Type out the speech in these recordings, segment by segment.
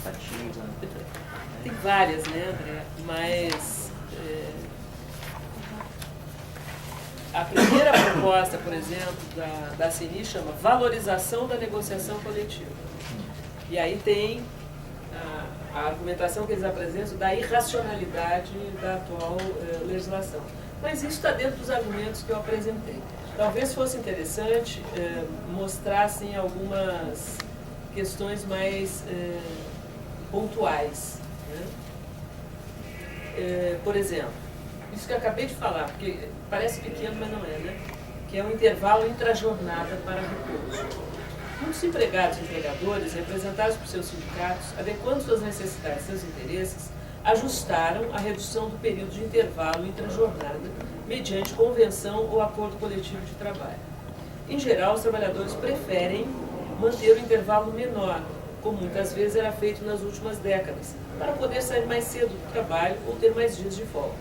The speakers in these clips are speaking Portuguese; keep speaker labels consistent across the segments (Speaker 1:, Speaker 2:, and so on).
Speaker 1: Ativa.
Speaker 2: Tem várias, né, André? Mas a primeira proposta, por exemplo, da CNI chama Valorização da Negociação Coletiva. E aí tem a argumentação que eles apresentam da irracionalidade da atual legislação. Mas isso está dentro dos argumentos que eu apresentei. Talvez fosse interessante mostrassem algumas questões mais pontuais. Né? Por exemplo, isso que eu acabei de falar, porque parece pequeno, mas não é, né? Que é um intervalo intrajornada para repouso. Muitos empregados e empregadores, representados por seus sindicatos, adequando suas necessidades e seus interesses, ajustaram a redução do período de intervalo intrajornada mediante convenção ou acordo coletivo de trabalho. Em geral, os trabalhadores preferem manter o intervalo menor, como muitas vezes era feito nas últimas décadas, para poder sair mais cedo do trabalho ou ter mais dias de folga.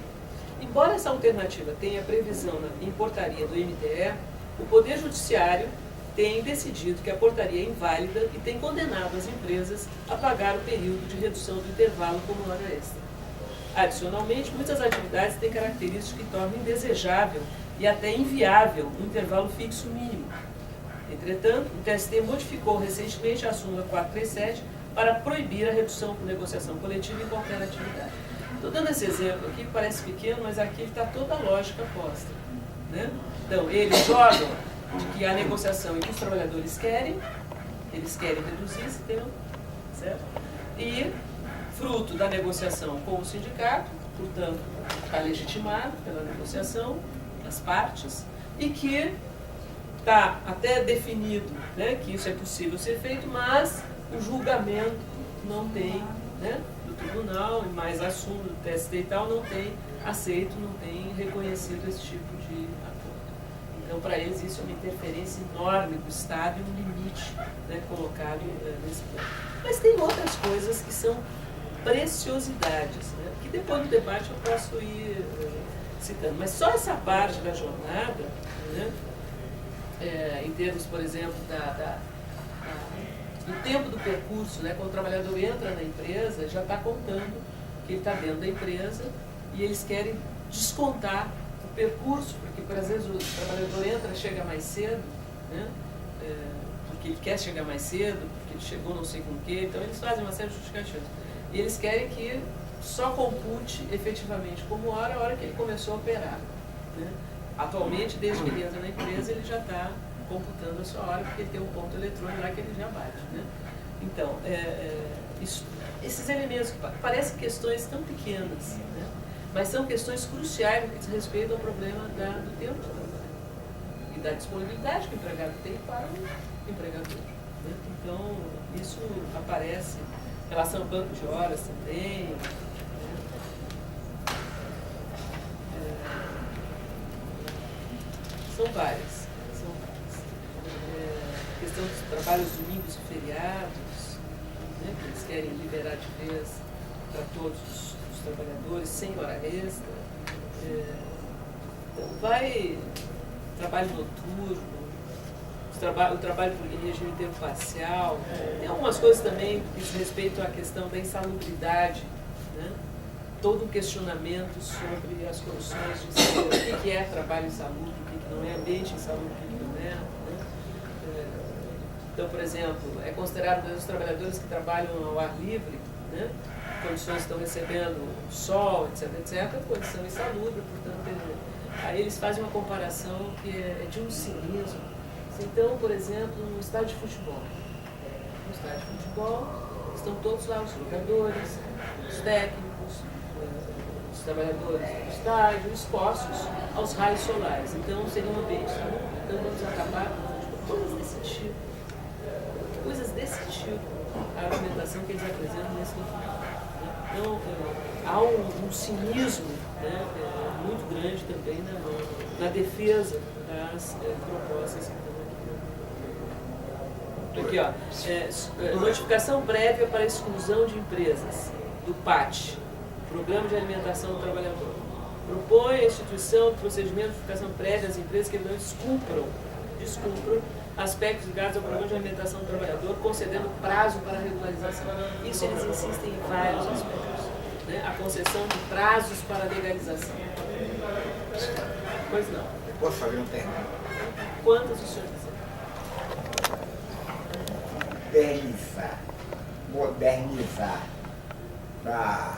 Speaker 2: Embora essa alternativa tenha previsão em portaria do MTE, o Poder Judiciário tem decidido que a portaria é inválida e tem condenado as empresas a pagar o período de redução do intervalo como hora extra. Adicionalmente, muitas atividades têm características que tornam indesejável e até inviável um intervalo fixo mínimo. Entretanto, o TST modificou recentemente a súmula 437 para proibir a redução por negociação coletiva em qualquer atividade. Estou dando esse exemplo aqui, que parece pequeno, mas aqui está toda a lógica posta. Né? Então, eles jogam de que a negociação em que os trabalhadores querem, eles querem reduzir esse tempo, certo? E, fruto da negociação com o sindicato, portanto, está legitimado pela negociação das partes, e que está até definido, né, que isso é possível ser feito, mas o julgamento não tem, né, do tribunal, e mais assunto do TST e tal, não tem aceito, não tem reconhecido esse tipo de acordo. Então, para eles, isso é uma interferência enorme do Estado e um limite, né, colocado nesse ponto. Mas tem outras coisas que são preciosidades, né, que depois do debate eu posso ir citando. Mas só essa parte da jornada, né, em termos, por exemplo, do tempo do percurso, né, quando o trabalhador entra na empresa, já está contando que ele está dentro da empresa e eles querem descontar o percurso, porque, por vezes, o trabalhador entra, chega mais cedo, né, porque ele quer chegar mais cedo, porque ele chegou não sei com o quê, então eles fazem uma série de justificativas. E eles querem que só compute efetivamente como hora a hora que ele começou a operar. Né? Atualmente, desde que ele entra na empresa, ele já está computando a sua hora, porque ele tem um ponto eletrônico lá que ele já bate. Né? Então, esses elementos que parecem questões tão pequenas, né? Mas são questões cruciais no que diz respeito ao problema do tempo de trabalho e da disponibilidade que o empregado tem para o empregador. Né? Então, isso aparece em relação ao banco de horas também. São várias. A questão dos trabalhos domingos e feriados, né, que eles querem liberar de vez para todos os trabalhadores, sem hora extra. Então, vai trabalho noturno, o trabalho em regime de tempo parcial. Tem algumas coisas também que diz respeito à questão da insalubridade, né? Todo um questionamento sobre as condições de saber o que é trabalho insalubre, o que não é, ambiente insalubre, o que não é. Né? Então, por exemplo, é considerado os trabalhadores que trabalham ao ar livre, né? Condições que estão recebendo sol, etc., condição insalubre, portanto, aí eles fazem uma comparação que é de um cinismo. Então, por exemplo, no estádio de futebol. No estádio de futebol estão todos lá os jogadores, os técnicos, os trabalhadores do estádio, expostos aos raios solares. Então, seria um ambiente salubre. Então, vamos acabar com coisas desse tipo. Coisas desse tipo, a argumentação que eles apresentam nesse documento. Então, há um cinismo, né, muito grande também na defesa das propostas que estão aqui. Aqui, ó, notificação prévia para exclusão de empresas, do PAT, Programa de Alimentação do Trabalhador. Propõe a instituição do procedimento de notificação prévia às empresas que não descumpram aspectos ligados ao programa de alimentação do trabalhador, concedendo prazo para regularização. Isso eles insistem em vários aspectos. Né? A concessão de prazos para legalização. Pois não.
Speaker 1: Posso fazer uma pergunta?
Speaker 2: Quantas o senhor quiser?
Speaker 1: Modernizar na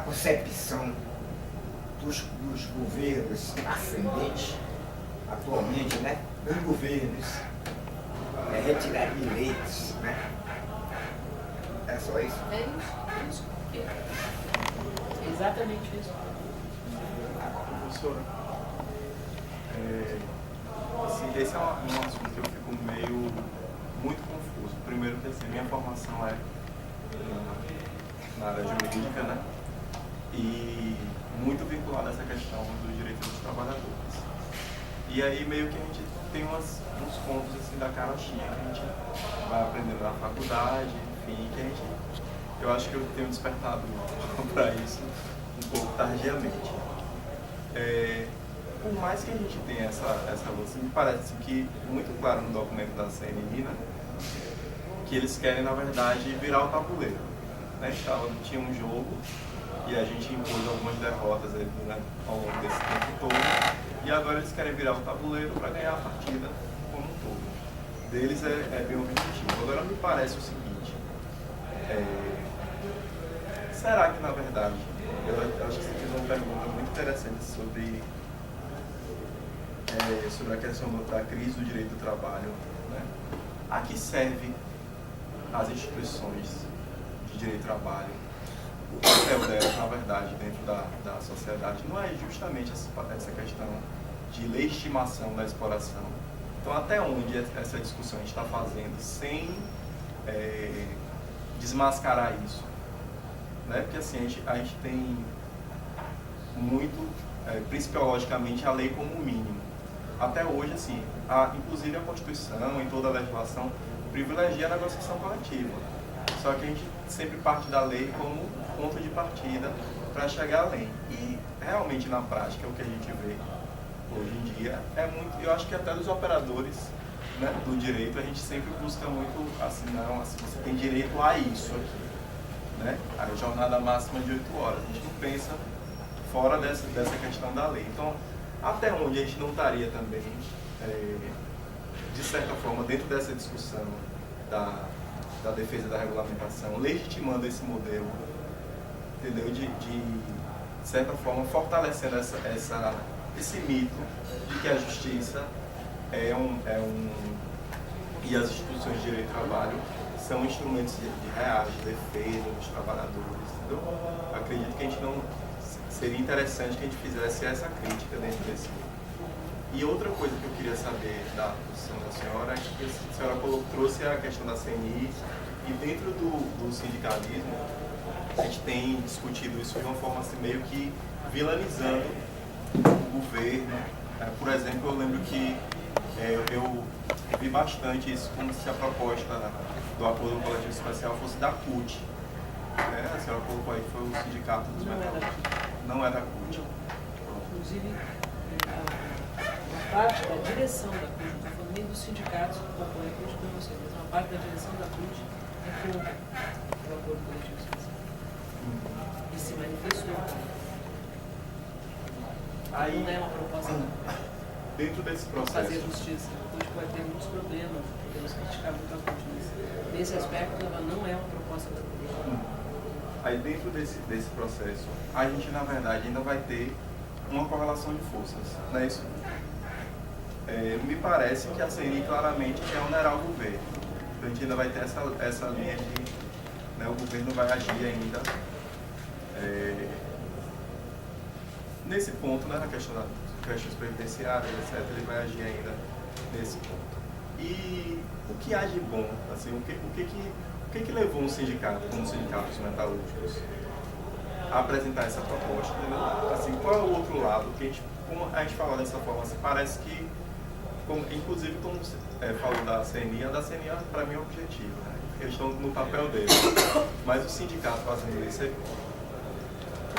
Speaker 1: concepção dos governos ascendentes, atualmente, né? Dos governos, retirar direitos, né? É só isso?
Speaker 2: É isso. É exatamente isso.
Speaker 3: Professora, assim, esse é um assunto que eu fico muito confuso. Primeiro que assim, minha formação é na área jurídica, né? E muito vinculada a essa questão dos direitos dos trabalhadores. E aí meio que a gente tem uns pontos assim da carochinha que a gente vai aprendendo na faculdade, enfim, que eu acho que eu tenho despertado para isso um pouco tardiamente. Por mais que a gente tenha essa luta, me parece que muito claro no documento da CNI, né, que eles querem, na verdade, virar o tabuleiro. Né? Tinha um jogo e a gente impôs algumas derrotas ao longo desse tempo todo, e agora eles querem virar o tabuleiro para ganhar a partida como um todo. Deles é bem objetivo. Agora me parece o seguinte, será que na verdade, eu acho que você fez uma pergunta muito interessante sobre a questão da crise do direito do trabalho, né? A que serve as instituições de direito do trabalho? O papel delas, na verdade, dentro da sociedade não é justamente essa questão de legitimação da exploração. Então, até onde essa discussão a gente está fazendo sem desmascarar isso? Né? Porque assim, a gente tem muito, principiologicamente, a lei como mínimo. Até hoje, assim, inclusive a Constituição e toda a legislação privilegia a negociação coletiva. Só que a gente sempre parte da lei como ponto de partida para chegar além. E realmente na prática o que a gente vê hoje em dia é muito, eu acho que até dos operadores, né, do direito, a gente sempre busca muito assim, não, assim, você tem direito a isso aqui, né? A jornada máxima de 8 horas. A gente não pensa fora dessa questão da lei. Então, até onde a gente não estaria também, de certa forma, dentro dessa discussão da defesa da regulamentação, legitimando esse modelo, entendeu? De certa forma, fortalecendo esse mito de que a justiça e as instituições de direito do trabalho são instrumentos de reais, de defesa dos trabalhadores, entendeu? Acredito que a gente não... Seria interessante que a gente fizesse essa crítica dentro desse livro. E outra coisa que eu queria saber da posição da senhora é que a senhora trouxe a questão da CNI, e dentro do sindicalismo a gente tem discutido isso de uma forma assim, meio que vilanizando o governo. Por exemplo, eu lembro que eu vi bastante isso como se a proposta do acordo coletivo especial fosse da CUT. A senhora colocou aí que foi o sindicato dos metalúrgicos. Não é da CUT.
Speaker 2: Inclusive, uma parte da direção da CUT, não estou falando nem dos sindicatos que compõem a CUT com você, mas uma parte da direção da CUT é contra o acordo coletivo especial. E se manifestou.
Speaker 3: Aí,
Speaker 2: não é uma proposta
Speaker 3: dentro desse processo,
Speaker 2: fazer justiça. A CUT pode ter muitos problemas, podemos criticar muito a CUT, mas nesse aspecto ela não é uma proposta da CUT.
Speaker 3: Aí dentro desse processo, a gente na verdade ainda vai ter uma correlação de forças, não é isso? Me parece que a CNI claramente quer onerar o governo. Então a gente ainda vai ter essa linha de, né, o governo vai agir ainda nesse ponto, né, na questão das questões previdenciárias, etc., ele vai agir ainda nesse ponto. E o que há de bom, assim, o que levou um sindicato, como o Sindicato dos Metalúrgicos, a apresentar essa proposta? Né? Assim, qual é o outro lado? Que como a gente fala dessa forma, assim, parece que, inclusive, como falou da CNI, a da CNI para mim é objetivo, né? Eles estão no papel deles. Mas o sindicato fazendo isso,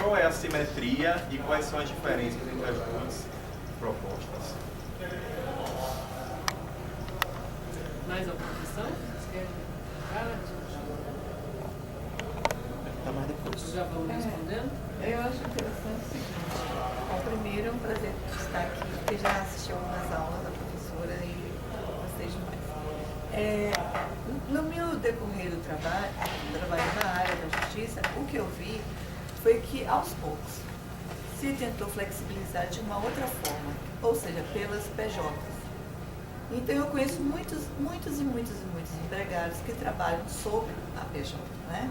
Speaker 3: qual é a simetria e quais são as diferenças entre as duas propostas?
Speaker 2: mais alguma questão? Vocês querem?
Speaker 4: Tá mais depois.
Speaker 2: Já vamos respondendo?
Speaker 5: Eu acho interessante o seguinte. Bom, primeiro é um prazer estar aqui, porque já assisti algumas aulas da professora e gostei demais. No meu decorrer do trabalho na área da justiça, o que eu vi foi que, aos poucos, se tentou flexibilizar de uma outra forma, ou seja, pelas PJs. Então, eu conheço muitos empregados que trabalham sob a PJ, né?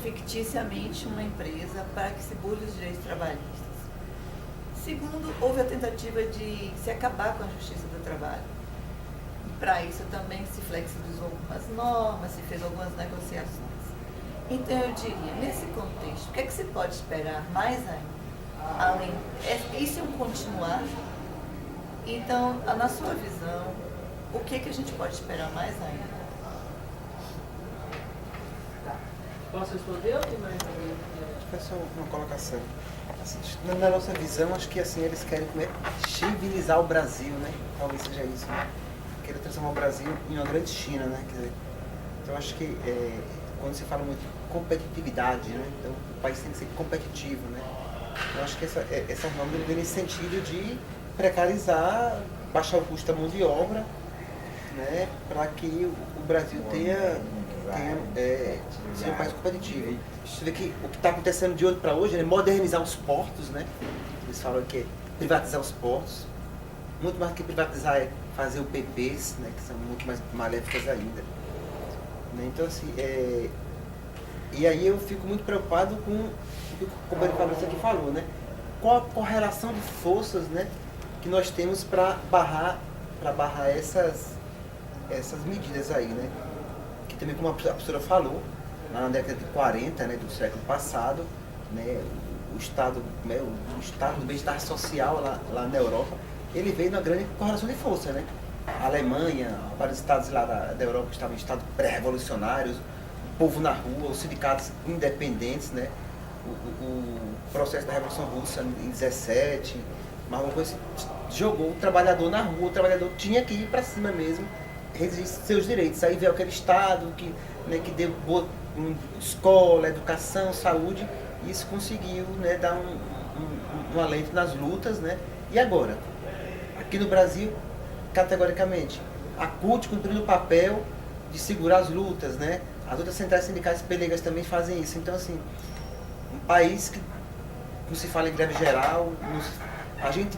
Speaker 5: Ficticiamente uma empresa para que se burle os direitos trabalhistas. Segundo, houve a tentativa de se acabar com a justiça do trabalho. E para isso também se flexibilizou algumas normas, se fez algumas negociações. Então eu diria, nesse contexto, o que é que se pode esperar mais ainda? Além, isso é um continuar. Então, na sua visão, o que é que a gente pode esperar mais ainda?
Speaker 2: Posso responder ou tem mais alguém?
Speaker 4: Foi só uma colocação. Assim, na nossa visão, acho que assim, eles querem chivinizar o Brasil, né? Talvez seja isso, né? Querem transformar o Brasil em uma grande China, né? Quer dizer, então, acho que quando se fala muito de competitividade, né? Então, o país tem que ser competitivo, né? Eu acho que essa norma vem nesse sentido de precarizar, baixar o custo da mão de obra, né? Para que o Brasil seja um país competitivo. Você vê que o que está acontecendo de hoje para hoje é modernizar os portos, né? Eles falam que é privatizar os portos. Muito mais do que privatizar é fazer UPPs, né? Que são muito mais maléficas ainda. Né? Então, assim, e aí eu fico muito preocupado com o que o companheiro Fabrício aqui falou, né? Qual a correlação de forças, né, que nós temos para barrar essas medidas aí, né? Que também, como a professora falou, na década de 40, né, do século passado, né, o Estado do bem-estar social lá na Europa, ele veio na grande correlação de força, né? A Alemanha, vários estados lá da Europa estavam em estados pré-revolucionários, o povo na rua, os sindicatos independentes, né? O processo da Revolução Russa em 17, mas uma coisa jogou o trabalhador na rua, o trabalhador tinha que ir para cima mesmo, exigir seus direitos. Aí veio aquele Estado que deu boa escola, educação, saúde, e isso conseguiu, né, dar um alento nas lutas, né? E agora, aqui no Brasil, categoricamente, a CUT cumprindo o papel de segurar as lutas, né? As outras centrais sindicais pelegas também fazem isso. Então, assim, um país que não se fala em greve geral, a gente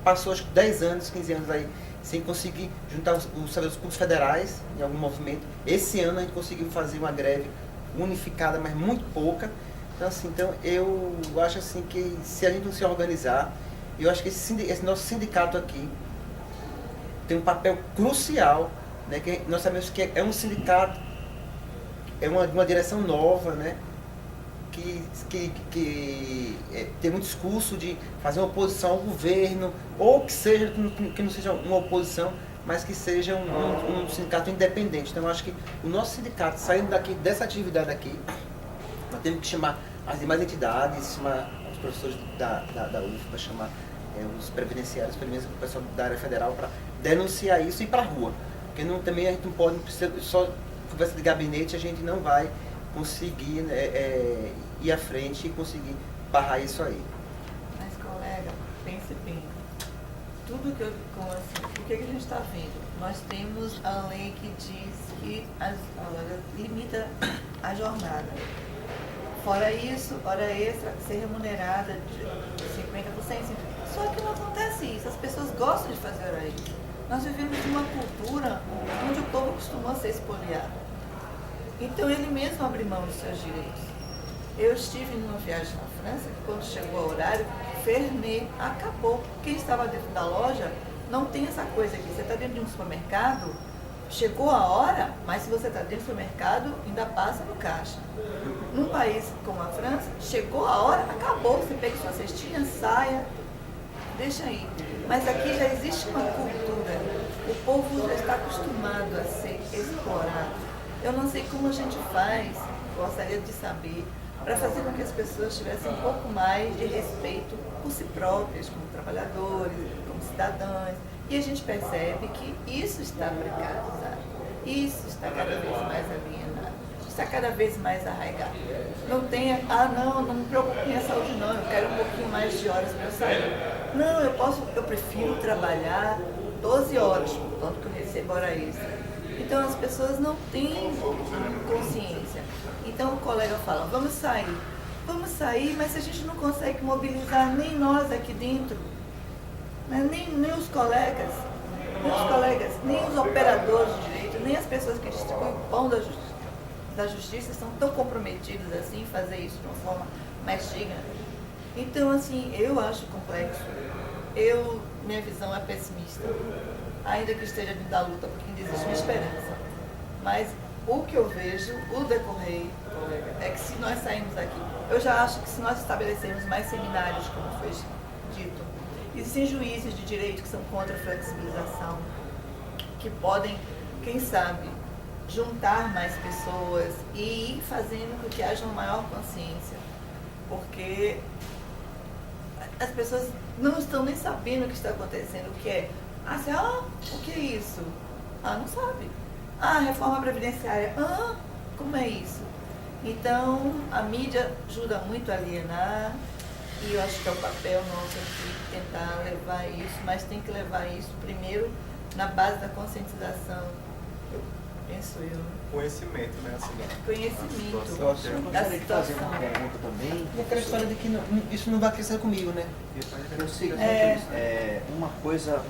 Speaker 4: passou acho que 10 anos, 15 anos aí, sem conseguir juntar os servidores públicos federais em algum movimento. Esse ano a gente conseguiu fazer uma greve unificada, mas muito pouca. Então, assim, eu acho assim que se a gente não se organizar, eu acho que esse nosso sindicato aqui tem um papel crucial, né, que nós sabemos que é um sindicato, é uma direção nova, né, que tem um discurso de fazer uma oposição ao governo, ou que não seja uma oposição, mas que seja um sindicato independente. Então, eu acho que o nosso sindicato, saindo dessa atividade aqui, nós temos que chamar as demais entidades, chamar os professores da UFBA, chamar os previdenciários, pelo menos o pessoal da área federal, para denunciar isso e ir para a rua. Porque também a gente não pode, só conversa de gabinete, a gente não vai conseguir ir à frente e conseguir barrar isso aí.
Speaker 5: Mas, colega, pense bem. Tudo que o que a gente está vendo? Nós temos a lei que diz que limita a jornada. Fora isso, hora extra, ser remunerada de 50%. Só que não acontece isso. As pessoas gostam de fazer hora extra. Nós vivemos uma cultura onde o povo costuma ser espoliado. Então ele mesmo abre mão dos seus direitos. Eu estive numa viagem na França, que quando chegou o horário, fermé, acabou. Quem estava dentro da loja não tem essa coisa aqui. Você está dentro de um supermercado, chegou a hora, mas se você está dentro do supermercado, ainda passa no caixa. Num país como a França, chegou a hora, acabou. Você pega sua cestinha, saia, deixa aí. Mas aqui já existe uma cultura. O povo já está acostumado a ser explorado. Eu não sei como a gente faz, gostaria de saber, para fazer com que as pessoas tivessem um pouco mais de respeito por si próprias, como trabalhadores, como cidadãs, E a gente percebe que isso está precarizado, isso está cada vez mais alienado, está cada vez mais arraigado. Não tem, não me preocupo com a saúde não, eu quero um pouquinho mais de horas para eu sair. Não, eu prefiro trabalhar 12 horas, tanto que eu recebo hora extra. Então as pessoas não têm consciência. Então o colega fala, vamos sair, mas se a gente não consegue mobilizar nem nós aqui dentro, né? nem os colegas, nem os operadores de direito, nem as pessoas que distribuem o pão da justiça são tão comprometidos assim em fazer isso de uma forma mais digna. Então, assim, eu acho complexo. Minha visão é pessimista, ainda que esteja dentro da luta, porque ainda existe uma esperança. Mas o que eu vejo, o decorrer, colega, é que se nós sairmos daqui, eu já acho que se nós estabelecermos mais seminários, como foi dito, existem juízes de direito que são contra a flexibilização, que podem, quem sabe, juntar mais pessoas e ir fazendo com que haja uma maior consciência, porque as pessoas não estão nem sabendo o que está acontecendo, o que é. O que é isso? Não sabe. Reforma previdenciária. Como é isso? Então, a mídia ajuda muito a alienar, e eu acho que é o papel nosso aqui tentar levar isso, mas tem que levar isso primeiro na base da conscientização. Penso eu.
Speaker 3: Conhecimento, né? Assim,
Speaker 5: Conhecimento.
Speaker 4: Eu gostaria de fazer uma pergunta também. E aquela história de que isso não vai crescer comigo, né? Eu sei que uma coisa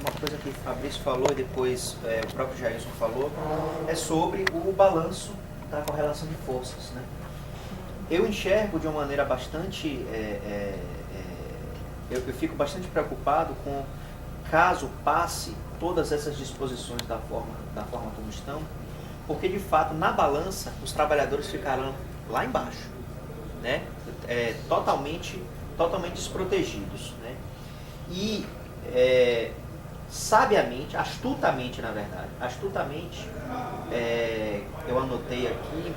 Speaker 4: que o Fabrício falou e depois o próprio Jailson falou é sobre o balanço da correlação de forças, né? Eu enxergo de uma maneira bastante... eu fico bastante preocupado com caso passe todas essas disposições da forma como estão, porque de fato na balança os trabalhadores ficarão lá embaixo, né? Totalmente desprotegidos, né? E sabiamente, astutamente na verdade, eu anotei aqui,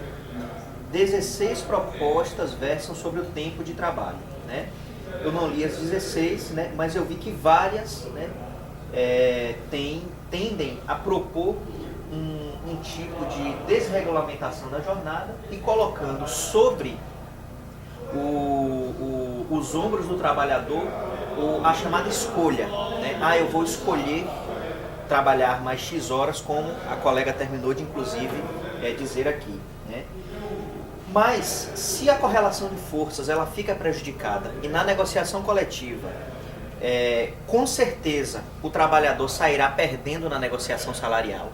Speaker 4: 16 propostas versam sobre o tempo de trabalho, né? Eu não li as 16, né? Mas eu vi que várias, né, tendem a propor um tipo de desregulamentação da jornada e colocando sobre os ombros do trabalhador a chamada escolha, né? Eu vou escolher trabalhar mais X horas, como a colega terminou de inclusive dizer aqui, né? Mas se a correlação de forças ela fica prejudicada e na negociação coletiva com certeza o trabalhador sairá perdendo na negociação salarial.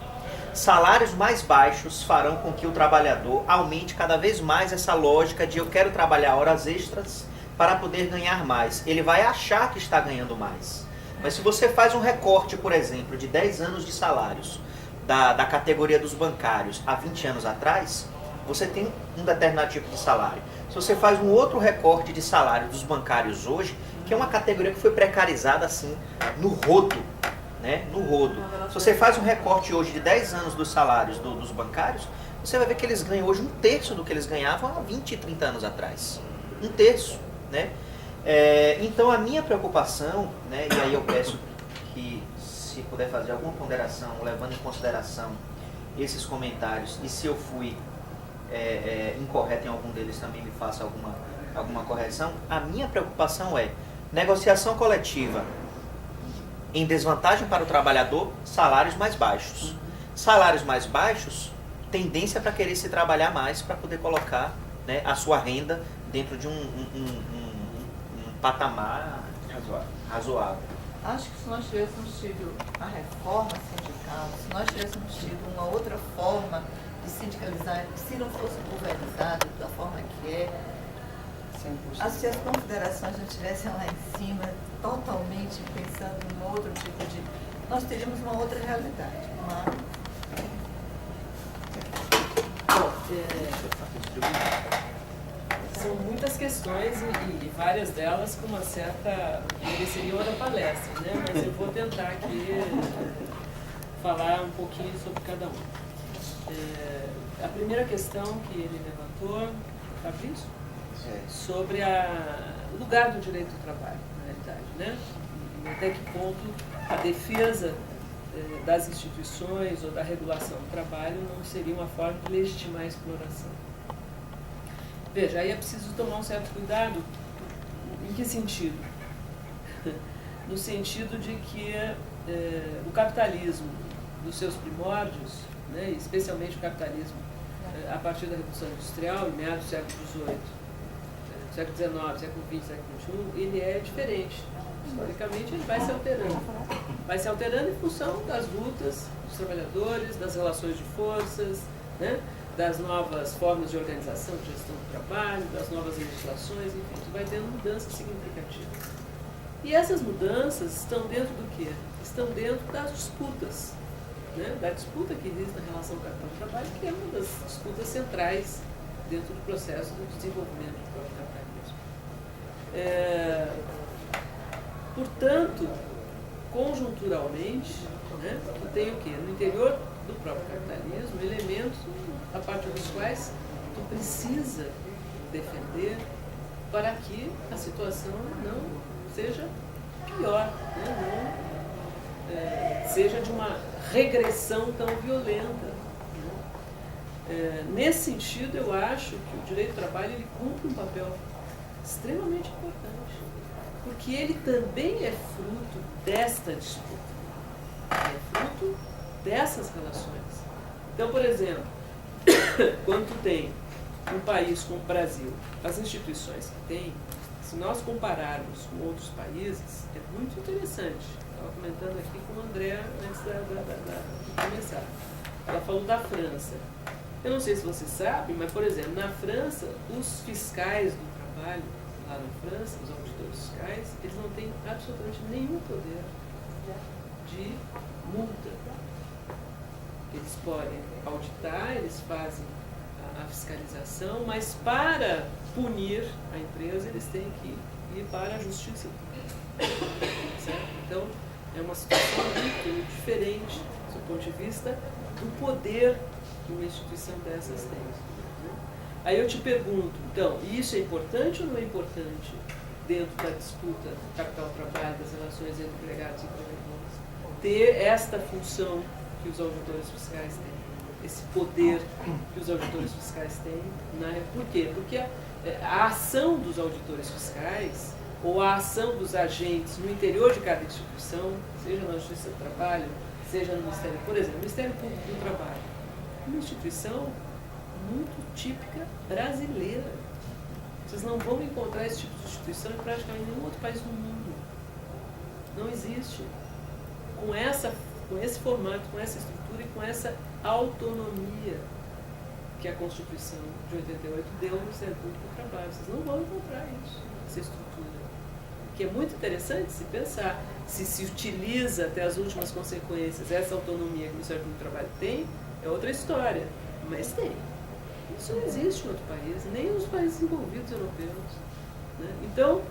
Speaker 4: Salários mais baixos farão com que o trabalhador aumente cada vez mais essa lógica de eu quero trabalhar horas extras para poder ganhar mais. Ele vai achar que está ganhando mais. Mas se você faz um recorte, por exemplo, de 10 anos de salários da categoria dos bancários há 20 anos atrás, você tem um determinado tipo de salário. Se você faz um outro recorte de salário dos bancários hoje, que é uma categoria que foi precarizada assim, no rodo, né? No rodo. Se você faz um recorte hoje de 10 anos dos salários dos bancários, você vai ver que eles ganham hoje 1/3 do que eles ganhavam há 20, 30 anos atrás. 1/3, né? Então a minha preocupação, né, e aí eu peço que se puder fazer alguma ponderação, levando em consideração esses comentários, e se eu fui incorreto em algum deles também me faça alguma correção, a minha preocupação é negociação coletiva em desvantagem para o trabalhador, salários mais baixos. Salários mais baixos, tendência para querer se trabalhar mais para poder colocar, né, a sua renda dentro de um patamar razoável.
Speaker 5: Acho que se nós tivéssemos tido a reforma sindical, se nós tivéssemos tido uma outra forma de sindicalizar, se não fosse pulverizado da forma que é, se as confederações não estivessem lá em cima, totalmente pensando em outro tipo de... nós teríamos uma outra realidade. Mas...
Speaker 2: São muitas questões e várias delas com uma certa... mereceriam outra palestra, né? Mas eu vou tentar aqui falar um pouquinho sobre cada um. A primeira questão que ele levantou, Fabrício, sobre o lugar do direito do trabalho, na realidade, né? Até que ponto a defesa das instituições ou da regulação do trabalho não seria uma forma de legitimar a exploração. Veja, aí é preciso tomar um certo cuidado. Em que sentido? No sentido de que o capitalismo, dos seus primórdios, né, especialmente o capitalismo a partir da Revolução Industrial, em meados do século XVIII, século XIX, século XX, século XXI, ele é diferente. Historicamente, ele vai se alterando. Vai se alterando em função das lutas dos trabalhadores, das relações de forças, né, das novas formas de organização, de gestão do trabalho, das novas legislações, enfim, vai tendo mudanças significativas. E essas mudanças estão dentro do quê? Estão dentro das disputas, né? Da disputa que existe na relação capital-trabalho, que é uma das disputas centrais dentro do processo do desenvolvimento do próprio capitalismo. Portanto, conjunturalmente, né, tu tem o quê? No interior do próprio capitalismo, elementos a partir dos quais tu precisa defender para que a situação não seja pior, né? Não seja de uma regressão tão violenta. Né? Nesse sentido, eu acho que o direito do trabalho ele cumpre um papel extremamente importante, porque ele também é fruto desta disputa, é fruto dessas relações. Então, por exemplo, quando tu tem um país como o Brasil, as instituições que tem, se nós compararmos com outros países, é muito interessante. Estava comentando aqui com a Andrea antes de começar. Ela falou da França. Eu não sei se você sabe, mas, por exemplo, na França, os fiscais do trabalho, lá na França, os auditores fiscais, eles não têm absolutamente nenhum poder de multa. Eles podem auditar, eles fazem a fiscalização, mas para punir a empresa, eles têm que ir para a justiça pública. Certo? Então, é uma situação muito diferente do ponto de vista do poder que uma instituição dessas tem. Aí eu te pergunto, então, isso é importante ou não é importante dentro da disputa do capital-trabalho, das relações entre empregados e empregadores? Ter esta função que os auditores fiscais têm, esse poder que os auditores fiscais têm. Né? Por quê? Porque a ação dos auditores fiscais ou a ação dos agentes no interior de cada instituição, seja na Justiça do Trabalho, seja no Ministério, por exemplo, Ministério Público do Trabalho, uma instituição muito típica brasileira. Vocês não vão encontrar esse tipo de instituição em praticamente nenhum outro país do mundo. Não existe. Com esse formato, com essa estrutura e com essa autonomia que a Constituição de 88 deu ao Ministério Público do Trabalho. Vocês não vão encontrar isso, essa estrutura. Que é muito interessante se pensar se utiliza até as últimas consequências essa autonomia que o Ministério Público do Trabalho tem, é outra história, mas tem. Isso não existe em outro país, nem nos países envolvidos europeus. Né? Então,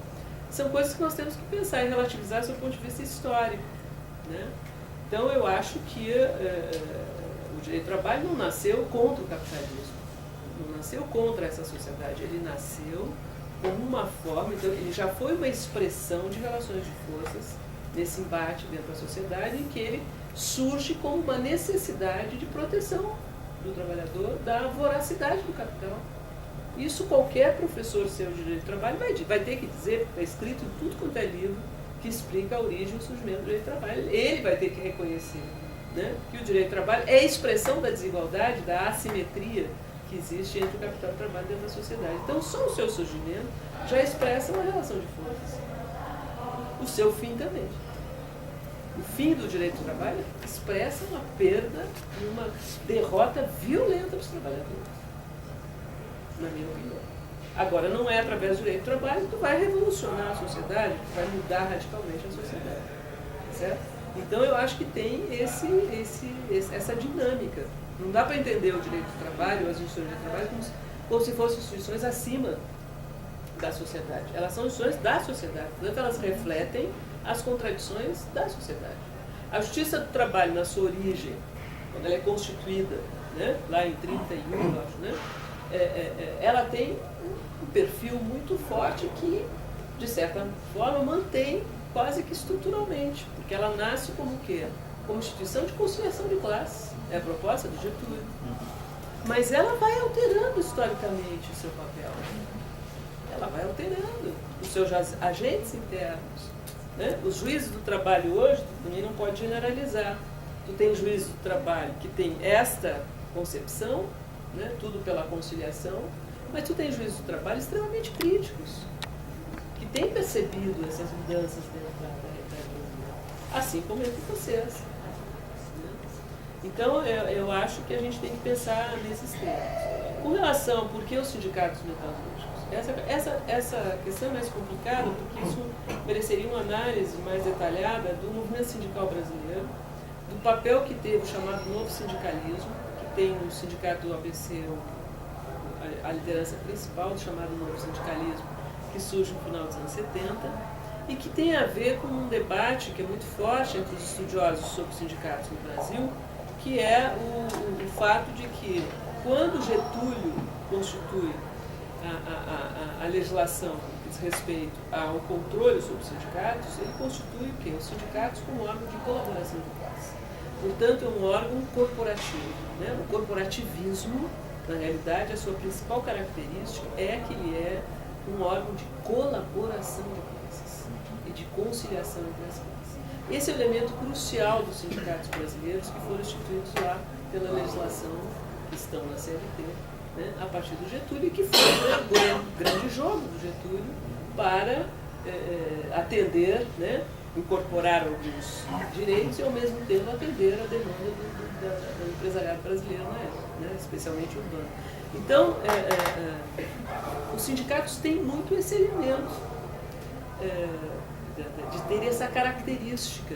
Speaker 2: são coisas que nós temos que pensar e relativizar do ponto de vista histórico. Né? Então, eu acho que o direito do trabalho não nasceu contra o capitalismo, não nasceu contra essa sociedade, ele nasceu como uma forma, então ele já foi uma expressão de relações de forças nesse embate dentro da sociedade, em que ele surge como uma necessidade de proteção do trabalhador da voracidade do capital. Isso qualquer professor seu de direito do trabalho vai ter que dizer, porque está escrito em tudo quanto é livro que explica a origem e o surgimento do direito do trabalho. Ele vai ter que reconhecer, né, que o direito do trabalho é a expressão da desigualdade, da assimetria que existe entre o capital e o trabalho dentro da sociedade. Então, só o seu surgimento já expressa uma relação de forças. O seu fim também. O fim do direito do trabalho expressa uma perda e uma derrota violenta dos trabalhadores, na minha opinião. Agora, não é através do direito do trabalho que tu vai revolucionar a sociedade, que vai mudar radicalmente a sociedade. Certo? Então, eu acho que tem essa dinâmica. Não dá para entender o direito do trabalho, as instituições de trabalho, como se fossem instituições acima da sociedade. Elas são instituições da sociedade, portanto, elas refletem as contradições da sociedade. A Justiça do Trabalho, na sua origem, quando ela é constituída, né, lá em 31, eu acho, né, ela tem um perfil muito forte que, de certa forma, mantém quase que estruturalmente, porque ela nasce como o quê? como instituição de conciliação de classes. É a proposta do Getúlio. Mas ela vai alterando historicamente o seu papel. Ela vai alterando os seus agentes internos. Né? Os juízes do trabalho hoje, também não pode generalizar. Tu tem juízes do trabalho que tem esta concepção, né? Tudo pela conciliação, mas tu tem juízes do trabalho extremamente críticos, que têm percebido essas mudanças dentro da realidade, assim como entre vocês. Né? Então, eu acho que a gente tem que pensar nesses termos. Com relação a por que os sindicatos metalúrgicos, essa questão é mais complicada, porque isso mereceria uma análise mais detalhada do movimento sindical brasileiro, do papel que teve o chamado novo sindicalismo, que tem o sindicato do ABC, a liderança principal do chamado novo sindicalismo, que surge no final dos anos 70, e que tem a ver com um debate que é muito forte entre os estudiosos sobre sindicatos no Brasil, que é o fato de que, quando Getúlio constitui a legislação que diz respeito ao controle sobre os sindicatos, ele constitui o quê? Os sindicatos como órgão de colaboração de classe. Portanto, é um órgão corporativo. Né? O corporativismo, na realidade, a sua principal característica é que ele é um órgão de colaboração de classes e de conciliação entre as classes. Esse é o elemento crucial dos sindicatos brasileiros que foram instituídos lá pela legislação que estão na CLT, né, a partir do Getúlio, e que foi o grande jogo do Getúlio para atender, né, incorporar alguns direitos e, ao mesmo tempo, atender a demanda do empresariado brasileiro na época, né, especialmente urbano. Então, os sindicatos têm muito esse elemento de ter essa característica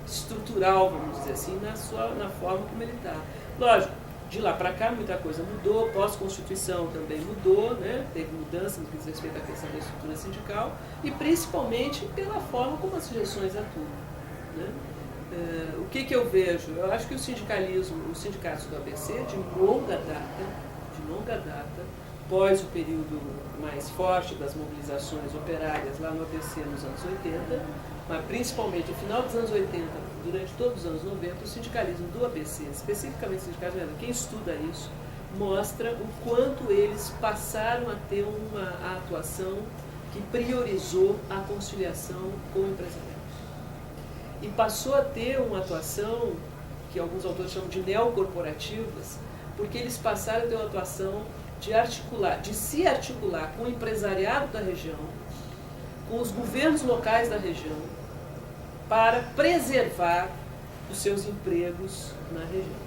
Speaker 2: estrutural, vamos dizer assim, na forma como ele está. Lógico, de lá para cá muita coisa mudou, pós-Constituição também mudou, né? Teve mudança no que diz respeito à questão da estrutura sindical e principalmente pela forma como as sugestões atuam. Né? O que eu vejo? Eu acho que o sindicalismo, os sindicatos do ABC, de longa data, pós o período mais forte das mobilizações operárias lá no ABC nos anos 80, mas principalmente no final dos anos 80, durante todos os anos 90, o sindicalismo do ABC, especificamente o sindicalismo, quem estuda isso, mostra o quanto eles passaram a ter uma atuação que priorizou a conciliação com o empresariado. E passou a ter uma atuação que alguns autores chamam de neocorporativas, porque eles passaram a ter uma atuação de se articular com o empresariado da região, com os governos locais da região, para preservar os seus empregos na região.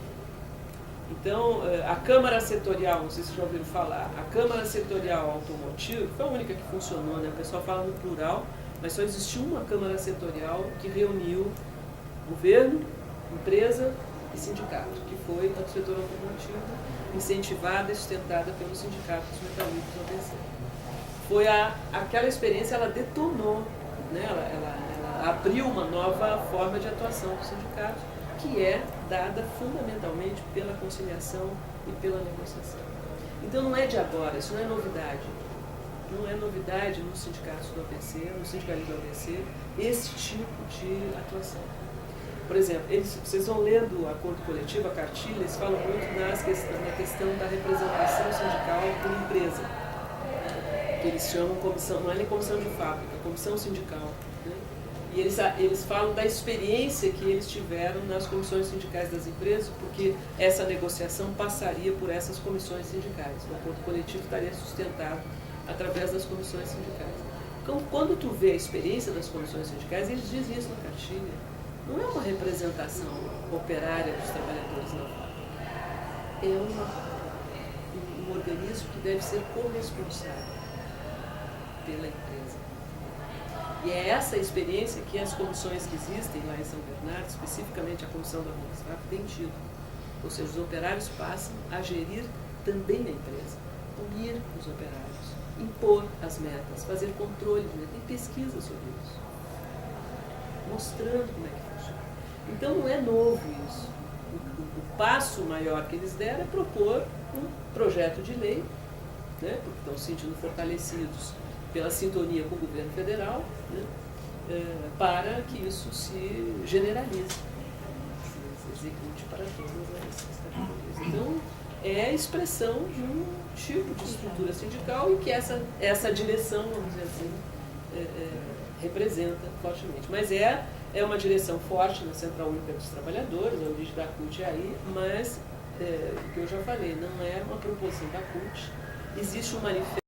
Speaker 2: Então, a Câmara Setorial, não sei se vocês já ouviram falar, a Câmara Setorial Automotiva foi a única que funcionou, né? O pessoal fala no plural, mas só existiu uma Câmara Setorial que reuniu governo, empresa e sindicato, que foi a do setor automotivo, incentivada e sustentada pelos sindicatos metalúrgicos do ABC. Foi aquela experiência, ela detonou, né? Ela abriu uma nova forma de atuação dos sindicatos, que é dada fundamentalmente pela conciliação e pela negociação. Então não é de agora, isso não é novidade. Não é novidade nos sindicatos do ABC, no sindicalismo do ABC, esse tipo de atuação. Por exemplo, vocês vão lendo o acordo coletivo, a cartilha, eles falam muito na questão da representação sindical por empresa, que eles chamam comissão, não é nem comissão de fábrica, comissão sindical. Né? E eles falam da experiência que eles tiveram nas comissões sindicais das empresas, porque essa negociação passaria por essas comissões sindicais. O acordo coletivo estaria sustentado através das comissões sindicais. Então, quando tu vê a experiência das comissões sindicais, eles dizem isso na cartilha. Não é uma representação operária dos trabalhadores na fábrica. É um organismo que deve ser corresponsável pela empresa. E é essa experiência que as comissões que existem lá em São Bernardo, especificamente a comissão da Volkswagen, tem tido. Ou seja, os operários passam a gerir também a empresa, unir os operários, impor as metas, fazer controle de metas, tem pesquisa sobre isso, mostrando como é que funciona. Então não é novo isso. O passo maior que eles deram é propor um projeto de lei, né, porque estão se sentindo fortalecidos pela sintonia com o governo federal, né, para que isso se generalize. dizer CUT para todas as categorias. Então, é a expressão de um tipo de estrutura sindical e que essa direção, vamos dizer assim, representa fortemente. Mas é uma direção forte na Central Única dos Trabalhadores, a origem da CUT é aí, mas, o que eu já falei, não é uma proposição da CUT. Existe um manifesto